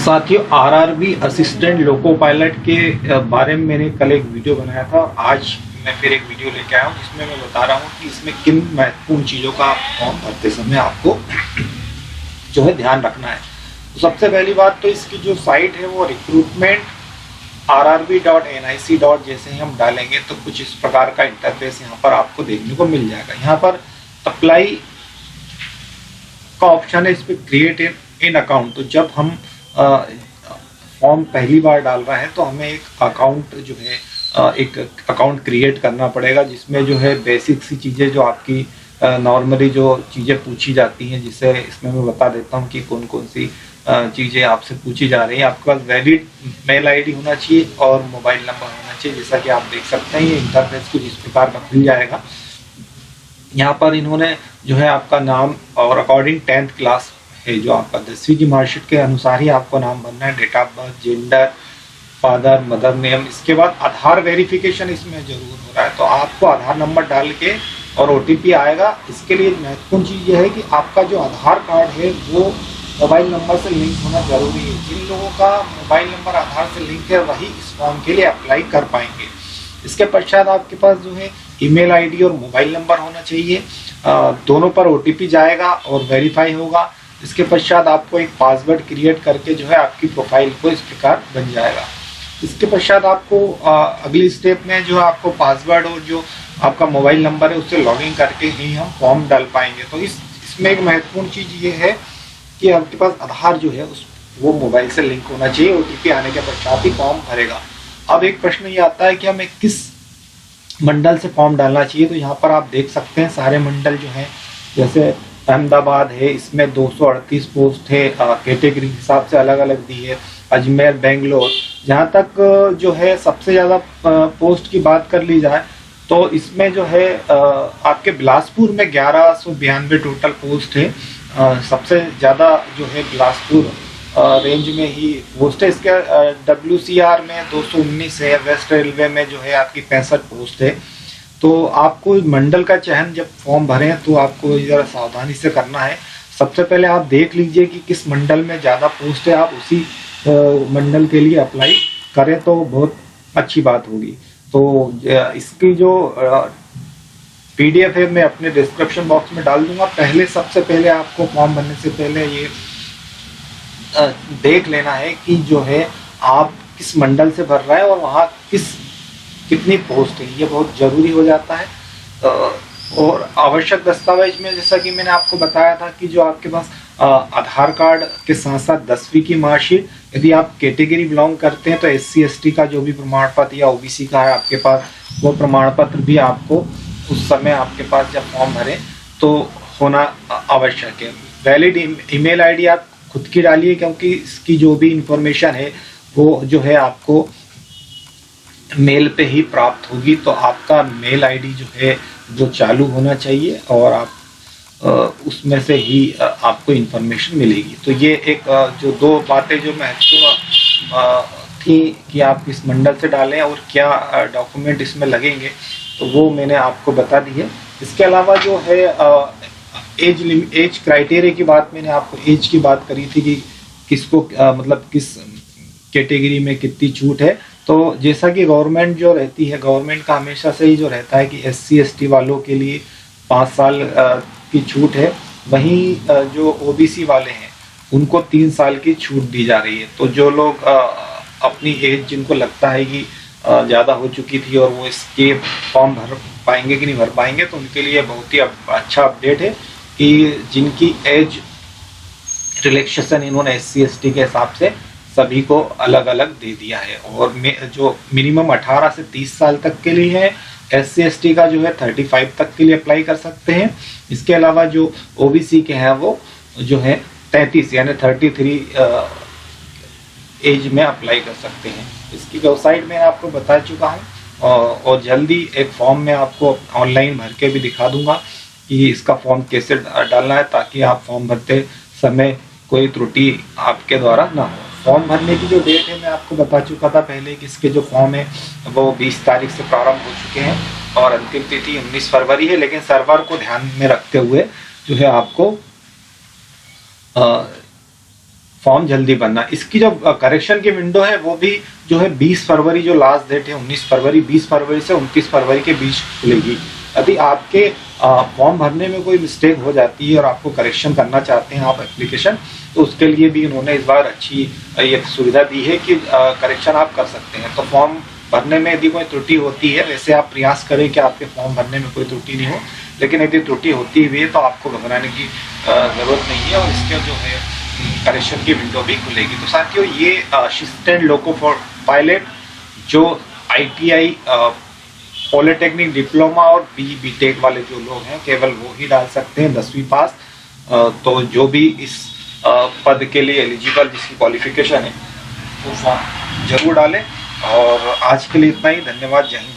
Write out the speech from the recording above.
साथियों, RRB assistant loco pilot के बारे में मैंने कल एक वीडियो बनाया था। आज मैं फिर एक वीडियो लेके आया हूँ जिसमें मैं बता रहा हूँ कि इसमें किन महत्वपूर्ण चीज़ों का फॉर्म भरते समय आपको जो है ध्यान रखना है। तो सबसे पहली बात तो इसकी जो साइट है वो रिक्रूटमेंट rrb.nic. जैसे ही हम डालेंगे तो कुछ इस प्रकार का इंटरफेस यहाँ पर आपको देखने को मिल जाएगा। यहाँ पर अप्लाई का ऑप्शन है, इस पर क्रिएट इन अकाउंट। तो जब हम फॉर्म पहली बार डाल रहे हैं तो हमें एक अकाउंट जो है एक अकाउंट क्रिएट करना पड़ेगा, जिसमें जो है बेसिक सी चीज़ें जो आपकी नॉर्मली जो चीज़ें पूछी जाती हैं, जिसे इसमें मैं बता देता हूँ कि कौन कौन सी चीज़ें आपसे पूछी जा रही हैं। आपके पास वैलिड मेल आईडी होना चाहिए और मोबाइल नंबर होना चाहिए। जैसा कि आप देख सकते हैं ये इंटरफेस कुछ इस प्रकार का खुल जाएगा। यहाँ पर इन्होंने जो है आपका नाम और अकॉर्डिंग 10th क्लास है जो आपका 10वीं की मार्कशीट के अनुसार ही आपको नाम भरना है, date of birth, gender, father mother name. इसके बाद आधार वेरिफिकेशन इसमें जरूर हो रहा है, तो आपको आधार नंबर डाल के और ओटीपी आएगा। इसके लिए महत्वपूर्ण चीज़ यह है कि आपका जो आधार कार्ड है वो मोबाइल नंबर से लिंक होना जरूरी है। जिन लोगों का मोबाइल नंबर आधार से लिंक है वही इस फॉर्म के लिए अप्लाई कर पाएंगे। इसके पश्चात आपके पास जो है ईमेल आईडी और मोबाइल नंबर होना चाहिए। दोनों पर ओटीपी जाएगा और वेरीफाई होगा। इसके पश्चात आपको एक पासवर्ड क्रिएट करके जो है आपकी प्रोफाइल को इस प्रकार बन जाएगा। इसके पश्चात आपको अगली स्टेप में जो है आपको पासवर्ड और जो आपका मोबाइल नंबर है उससे लॉगिन करके ही हम फॉर्म डाल पाएंगे। तो इसमें एक महत्वपूर्ण चीज़ ये है कि आपके पास आधार जो है वो मोबाइल से लिंक होना चाहिए। ओटीपी आने के पश्चात ही फॉर्म भरेगा। अब एक प्रश्न ये आता है कि हमें किस मंडल से फॉर्म डालना चाहिए। तो यहाँ पर आप देख सकते हैं सारे मंडल जो हैं, जैसे अहमदाबाद है, इसमें 238 पोस्ट है, कैटेगरी के हिसाब से अलग अलग दी है। अजमेर, बेंगलोर, जहाँ तक जो है सबसे ज़्यादा पोस्ट की बात कर ली जाए तो इसमें जो है आपके बिलासपुर में 1192 टोटल पोस्ट है। सबसे ज़्यादा जो है बिलासपुर रेंज में ही पोस्ट है। इसके WCR में 219 है। वेस्ट रेलवे में जो है आपकी 65 पोस्ट है। तो आपको मंडल का चयन जब फॉर्म भरें तो आपको ज़रा सावधानी से करना है। सबसे पहले आप देख लीजिए कि किस मंडल में ज़्यादा पोस्ट है, आप उसी मंडल के लिए अप्लाई करें तो बहुत अच्छी बात होगी। तो इसकी जो PDF है मैं अपने डिस्क्रिप्शन बॉक्स में डाल दूंगा। सबसे पहले आपको फॉर्म भरने से पहले ये देख लेना है कि जो है आप किस मंडल से भर रहे हैं और वहाँ कितनी पोस्ट है, ये बहुत जरूरी हो जाता है। और आवश्यक दस्तावेज में जैसा कि मैंने आपको बताया था कि जो आपके पास आधार कार्ड के साथ साथ 10वीं की मार्कशीट, यदि आप कैटेगरी बिलोंग करते हैं तो SC ST का जो भी प्रमाण पत्र या OBC का है आपके पास, वो प्रमाण पत्र भी आपको उस समय आपके पास जब फॉर्म भरें तो होना आवश्यक है। वैलिड ईमेल आईडी आप खुद की डालिए, क्योंकि इसकी जो भी इंफॉर्मेशन है वो जो है आपको मेल पे ही प्राप्त होगी। तो आपका मेल आईडी जो है जो चालू होना चाहिए और आप उसमें से ही आपको इंफॉर्मेशन मिलेगी। तो ये एक जो दो बातें जो महत्वपूर्ण थी कि आप किस मंडल से डालें और क्या डॉक्यूमेंट इसमें लगेंगे, तो वो मैंने आपको बता दी है। इसके अलावा जो है एज क्राइटेरिया की बात, मैंने आपको एज की बात करी थी कि किसको मतलब किस कैटेगरी में कितनी छूट है। तो जैसा कि गवर्नमेंट जो रहती है, गवर्नमेंट का हमेशा से ही जो रहता है कि SC ST वालों के लिए 5 साल की छूट है, वहीं जो OBC वाले हैं उनको 3 साल की छूट दी जा रही है। तो जो लोग अपनी एज जिनको लगता है कि ज़्यादा हो चुकी थी और वो इसके फॉर्म भर पाएंगे कि नहीं भर पाएंगे, तो उनके लिए बहुत ही अच्छा अपडेट है कि जिनकी एज रिलैक्सेशन इन्होंने SC ST के हिसाब से सभी को अलग अलग दे दिया है। और जो मिनिमम 18 से 30 साल तक के लिए है, SC ST का जो है 35 तक के लिए अप्लाई कर सकते हैं। इसके अलावा जो OBC के हैं वो जो है 33 यानी 33 एज में अप्लाई कर सकते हैं। इसकी वेबसाइट में आपको बता चुका हूँ और जल्दी एक फॉर्म में आपको ऑनलाइन भर के भी दिखा दूंगा कि इसका फॉर्म कैसे डालना है, ताकि आप फॉर्म भरते समय कोई त्रुटि आपके द्वारा ना हो। फॉर्म भरने की जो डेट है मैं आपको बता चुका था पहले कि इसके जो फॉर्म है वो 20 तारीख से प्रारंभ हो चुके हैं और अंतिम तिथि 19 फरवरी है। लेकिन सर्वर को ध्यान में रखते हुए जो है आपको फॉर्म जल्दी बनना। इसकी जो करेक्शन की विंडो है वो भी जो है 20 फरवरी जो लास्ट डेट है 19 फरवरी, 20 फरवरी से 29 फरवरी के बीच खुलेगी। यदि आपके फॉर्म भरने में कोई मिस्टेक हो जाती है और आपको करेक्शन करना चाहते हैं आप एप्लीकेशन, तो उसके लिए भी उन्होंने इस बार अच्छी ये सुविधा दी है कि करेक्शन आप कर सकते हैं। तो फॉर्म भरने में यदि कोई त्रुटि होती है, वैसे आप प्रयास करें कि आपके फॉर्म भरने में कोई त्रुटि नहीं हो, लेकिन यदि त्रुटि होती भी है तो आपको घबराने की जरूरत नहीं है और इसके जो है करेक्शन की विंडो भी खुलेगी। तो साथियों, ये असिस्टेंट लोको फॉर पायलट जो ITI पॉलिटेक्निक डिप्लोमा और BTech वाले जो लोग हैं केवल वो ही डाल सकते हैं 10वीं पास। तो जो भी इस पद के लिए एलिजिबल जिसकी क्वालिफिकेशन है वो फॉर्म जरूर डालें। और आज के लिए इतना ही। धन्यवाद। जय हिंद।